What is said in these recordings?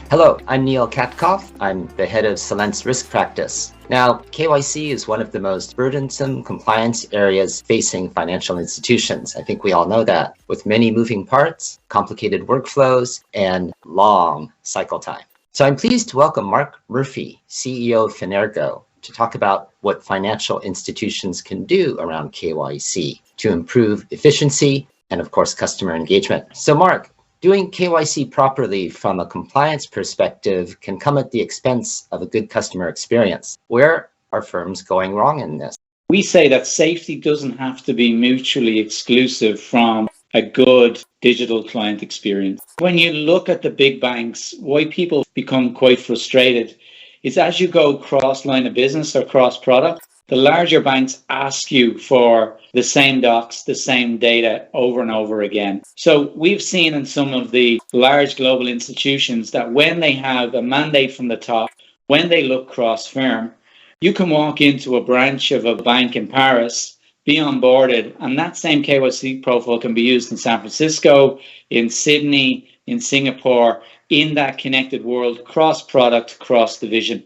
Hello, I'm Neil Katkov. I'm the head of Celent's risk practice. Now, KYC is one of the most burdensome compliance areas facing financial institutions. I think we all know that, with many moving parts, complicated workflows, and long cycle time. So I'm pleased to welcome Marc Murphy, CEO of Fenergo, to talk about what financial institutions can do around KYC to improve efficiency and, of course, customer engagement. So Marc, doing KYC properly from a compliance perspective can come at the expense of a good customer experience. Where are firms going wrong in this? We say that safety doesn't have to be mutually exclusive from a good digital client experience. When you look at the big banks, why people become quite frustrated is as you go cross line of business or cross product, the larger banks ask you for the same docs, the same data over and over again. So we've seen in some of the large global institutions that when they have a mandate from the top, when they look cross-firm, you can walk into a branch of a bank in Paris, be onboarded, and that same KYC profile can be used in San Francisco, in Sydney, in Singapore, in that connected world, cross-product, cross-division.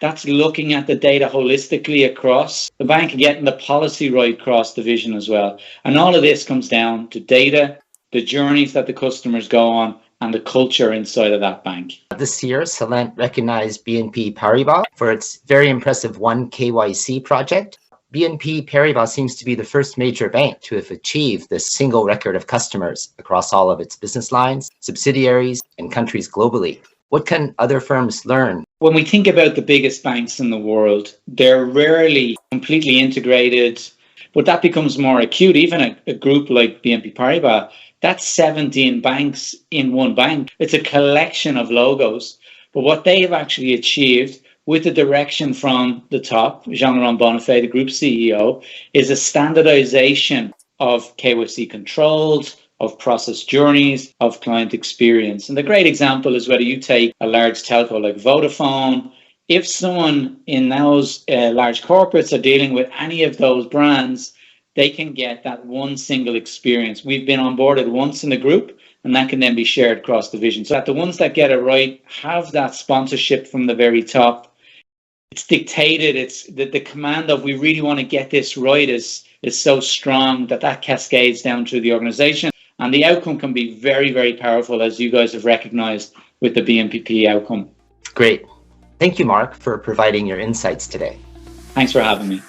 That's looking at the data holistically across the bank and getting the policy right cross division as well. And all of this comes down to data, the journeys that the customers go on, and the culture inside of that bank. This year, Celent recognized BNP Paribas for its very impressive One KYC project. BNP Paribas seems to be the first major bank to have achieved this single record of customers across all of its business lines, subsidiaries, and countries globally. What can other firms learn? When we think about the biggest banks in the world, they're rarely completely integrated, but that becomes more acute. Even a group like BNP Paribas, that's 17 banks in one bank. It's a collection of logos. But what they've actually achieved with the direction from the top, Jean-Laurent Bonnafé, the group CEO, is a standardization of KYC controls, of process journeys, of client experience. And the great example is whether you take a large telco like Vodafone, if someone in those large corporates are dealing with any of those brands, they can get that one single experience. We've been onboarded once in the group, and that can then be shared across divisions. So that the ones that get it right have that sponsorship from the very top. It's dictated, it's the command of we really want to get this right is so strong that cascades down through the organization. And the outcome can be very, very powerful, as you guys have recognized with the BNPP outcome. Great. Thank you, Marc, for providing your insights today. Thanks for having me.